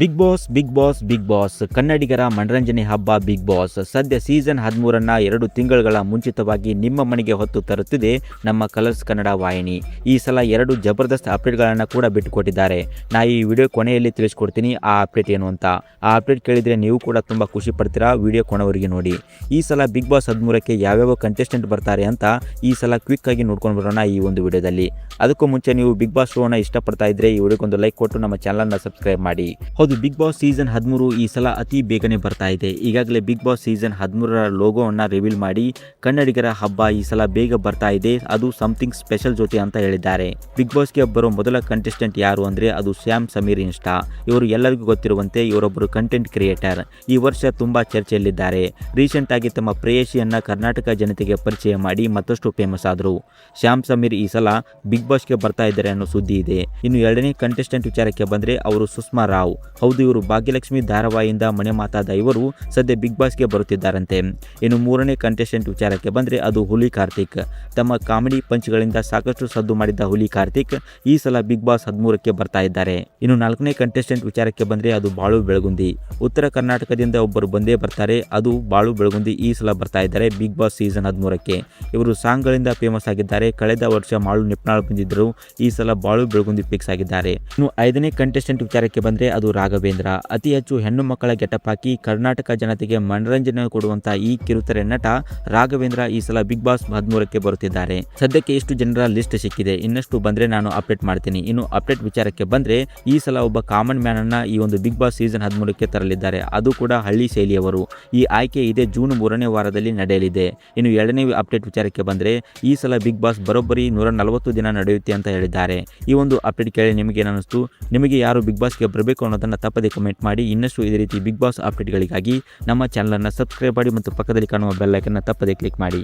Big boss ಕನ್ನಡಿಗರ ಮನರಂಜನೆ ಹಬ್ಬ ಬಿಗ್ ಬಾಸ್ ಸದ್ಯ ಸೀಸನ್ 13 2 ತಿಂಗಳುಗಳ ಮುಂಚಿತವಾಗಿ ನಿಮ್ಮ ಮನೆಗೆ ಹೊತ್ತು ತರುತ್ತಿದೆ ನಮ್ಮ ಕಲರ್ಸ್ ಕನ್ನಡ ವಾಹಿನಿ. ಈ ಸಲ 2 ಜಬರ್ದಸ್ತ್ ಅಪ್ಡೇಟ್ಗಳನ್ನು ಕೂಡ ಬಿಟ್ಟುಕೊಟ್ಟಿದ್ದಾರೆ. ನಾ ಈ ವಿಡಿಯೋ ಕೊನೆಯಲ್ಲಿ ತಿಳಿಸ್ಕೊಡ್ತೀನಿ ಆ ಅಪ್ಡೇಟ್ ಏನು ಅಂತ. ಆ ಅಪ್ಡೇಟ್ ಕೇಳಿದರೆ ನೀವು ಕೂಡ ತುಂಬ ಖುಷಿ ಪಡ್ತೀರಾ. ವಿಡಿಯೋ ಕೊನೆವರೆಗೆ ನೋಡಿ. ಈ ಸಲ ಬಿಗ್ ಬಾಸ್ 13ಕ್ಕೆ ಯಾವ್ಯಾವ ಕಂಟೆಸ್ಟೆಂಟ್ ಬರ್ತಾರೆ ಅಂತ ಈ ಸಲ ಕ್ವಿಕ್ ಆಗಿ ನೋಡ್ಕೊಂಡು ಬರೋಣ ಈ ಒಂದು ವಿಡಿಯೋದಲ್ಲಿ. ಅದಕ್ಕೂ ಮುಂಚೆ ನೀವು ಬಿಗ್ ಬಾಸ್ ಶೋನ ಇಷ್ಟಪಡ್ತಾ ಇದ್ರೆ ಈ ವಿಡಿಯೋಗೊಂದು ಲೈಕ್ ಕೊಟ್ಟು ನಮ್ಮ ಚಾನಲ್ನ ಸಬ್ಸ್ಕ್ರೈಬ್ ಮಾಡಿ. ಹೌದು, ಬಿಗ್ ಬಾಸ್ ಸೀಸನ್ 13 ಈ ಸಲ ಅತಿ ಬೇಗನೆ ಬರ್ತಾ ಇದೆ. ಈಗಾಗಲೇ ಬಿಗ್ ಬಾಸ್ ಸೀಸನ್ 13ರ ಲೋಗೋವನ್ನು ರಿವೀಲ್ ಮಾಡಿ ಕನ್ನಡಿಗರ ಹಬ್ಬ ಈ ಸಲ ಬೇಗ ಬರ್ತಾ ಇದೆ, ಅದು ಸಮಥಿಂಗ್ ಸ್ಪೆಷಲ್ ಜೊತೆ ಅಂತ ಹೇಳಿದ್ದಾರೆ. ಬಿಗ್ ಬಾಸ್ಗೆ ಬರೋ ಮೊದಲ ಕಂಟೆಸ್ಟೆಂಟ್ ಯಾರು ಅಂದ್ರೆ ಅದು ಶ್ಯಾಮ್ ಸಮೀರ್ ಇನ್ಸ್ಟಾ. ಇವರು ಎಲ್ಲರಿಗೂ ಗೊತ್ತಿರುವಂತೆ ಇವರೊಬ್ಬರು ಕಂಟೆಂಟ್ ಕ್ರಿಯೇಟರ್. ಈ ವರ್ಷ ತುಂಬಾ ಚರ್ಚೆಯಲ್ಲಿದ್ದಾರೆ. ರೀಸೆಂಟ್ ಆಗಿ ತಮ್ಮ ಪ್ರೇಯಸಿಯನ್ನ ಕರ್ನಾಟಕ ಜನತೆಗೆ ಪರಿಚಯ ಮಾಡಿ ಮತ್ತಷ್ಟು ಫೇಮಸ್ ಆದರು. ಶ್ಯಾಮ್ ಸಮೀರ್ ಈ ಸಲ ಬಿಗ್ ಬಾಸ್ಗೆ ಬರ್ತಾ ಇದ್ದಾರೆ ಅನ್ನೋ ಸುದ್ದಿ ಇದೆ. ಇನ್ನು ಎರಡನೇ ಕಂಟೆಸ್ಟೆಂಟ್ ವಿಚಾರಕ್ಕೆ ಬಂದ್ರೆ ಅವರು ಸುಷ್ಮಾ ರಾವ್. ಹೌದು, ಇವರು ಭಾಗ್ಯಲಕ್ಷ್ಮಿ ಧಾರಾವಾಹಿಯಿಂದ ಮನೆ ಮಾತಾದ ಇವರು ಸದ್ಯ ಬಿಗ್ ಬಾಸ್ಗೆ ಬರುತ್ತಿದ್ದಾರಂತೆ. ಇನ್ನು ಮೂರನೇ ಕಂಟೆಸ್ಟೆಂಟ್ ವಿಚಾರಕ್ಕೆ ಬಂದ್ರೆ ಅದು ಹುಲಿ ಕಾರ್ತಿಕ್. ತಮ್ಮ ಕಾಮಿಡಿ ಪಂಚ್ಗಳಿಂದ ಸಾಕಷ್ಟು ಸದ್ದು ಮಾಡಿದ್ದ ಹುಲಿ ಕಾರ್ತಿಕ್ ಈ ಸಲ ಬಿಗ್ ಬಾಸ್ 13ಕ್ಕೆ ಬರ್ತಾ ಇದ್ದಾರೆ. ಇನ್ನು ನಾಲ್ಕನೇ ಕಂಟೆಸ್ಟೆಂಟ್ ವಿಚಾರಕ್ಕೆ ಬಂದ್ರೆ ಅದು ಬಾಳು ಬೆಳಗುಂದಿ. ಉತ್ತರ ಕರ್ನಾಟಕದಿಂದ ಒಬ್ಬರು ಬಂದೇ ಬರ್ತಾರೆ, ಅದು ಬಾಳು ಬೆಳಗುಂದಿ ಈ ಸಲ ಬರ್ತಾ ಇದ್ದಾರೆ ಬಿಗ್ ಬಾಸ್ ಸೀಸನ್ 13ಕ್ಕೆ. ಇವರು ಸಾಂಗ್ಗಳಿಂದ ಫೇಮಸ್ ಆಗಿದ್ದಾರೆ. ಕಳೆದ ವರ್ಷ ಮಾಳು ನಿಪ್ನಾಳ್ ಬಂದಿದ್ದರು, ಈ ಸಲ ಬಾಳು ಬೆಳಗುಂದಿ ಫಿಕ್ಸ್ ಆಗಿದ್ದಾರೆ. ಇನ್ನು ಐದನೇ ಕಂಟೆಸ್ಟೆಂಟ್ ವಿಚಾರಕ್ಕೆ ಬಂದ್ರೆ ಅದು ರಾಘವೇಂದ್ರ. ಅತಿ ಹೆಚ್ಚು ಹೆಣ್ಣು ಮಕ್ಕಳ ಗೆಟಪ್ ಹಾಕಿ ಕರ್ನಾಟಕ ಜನತೆಗೆ ಮನರಂಜನೆ ಕೊಡುವಂತ ಈ ಕಿರುತೆರೆ ನಟ ರಾಘವೇಂದ್ರ ಈ ಸಲ ಬಿಗ್ ಬಾಸ್ 13ಕ್ಕೆ ಬರುತ್ತಿದ್ದಾರೆ. ಸದ್ಯಕ್ಕೆ ಇಷ್ಟು ಜನರ ಲಿಸ್ಟ್ ಸಿಕ್ಕಿದೆ, ಇನ್ನಷ್ಟು ಬಂದ್ರೆ ನಾನು ಅಪ್ಡೇಟ್ ಮಾಡ್ತೀನಿ. ಇನ್ನು ಅಪ್ಡೇಟ್ ವಿಚಾರಕ್ಕೆ ಬಂದ್ರೆ ಈ ಸಲ ಒಬ್ಬ ಕಾಮನ್ ಮ್ಯಾನ್ ಅನ್ನ ಈ ಒಂದು ಬಿಗ್ ಬಾಸ್ ಸೀಸನ್ 13ಕ್ಕೆ ತರಲಿದ್ದಾರೆ, ಅದು ಕೂಡ ಹಳ್ಳಿ ಶೈಲಿಯವರು. ಈ ಆಯ್ಕೆ ಇದೇ ಜೂನ್ 3ನೇ ವಾರದಲ್ಲಿ ನಡೆಯಲಿದೆ. ಇನ್ನು ಎರಡನೇ ಅಪ್ಡೇಟ್ ವಿಚಾರಕ್ಕೆ ಬಂದ್ರೆ ಈ ಸಲ ಬಿಗ್ ಬಾಸ್ ಬರೋಬ್ಬರಿ 140 ದಿನ ನಡೆಯುತ್ತೆ ಅಂತ ಹೇಳಿದ್ದಾರೆ. ಈ ಒಂದು ಅಪ್ಡೇಟ್ ಕೇಳಿ ನಿಮಗೆ ಏನಿಸ್ತು? ನಿಮಗೆ ಯಾರು ಬಿಗ್ ಬಾಸ್ಗೆ ಬರಬೇಕು ಅನ್ನೋದನ್ನ ತಪ್ಪದೆ ಕಮೆಂಟ್ ಮಾಡಿ. ಇನ್ನಷ್ಟು ಇದೇ ರೀತಿ ಬಿಗ್ ಬಾಸ್ ಅಪ್ಡೇಟ್ಗಳಿಗಾಗಿ ನಮ್ಮ ಚಾನಲನ್ನು ಸಬ್ಸ್ಕ್ರೈಬ್ ಮಾಡಿ ಮತ್ತು ಪಕ್ಕದಲ್ಲಿ ಕಾಣುವ ಬೆಲ್ ಐಕನ್ ತಪ್ಪದೆ ಕ್ಲಿಕ್ ಮಾಡಿ.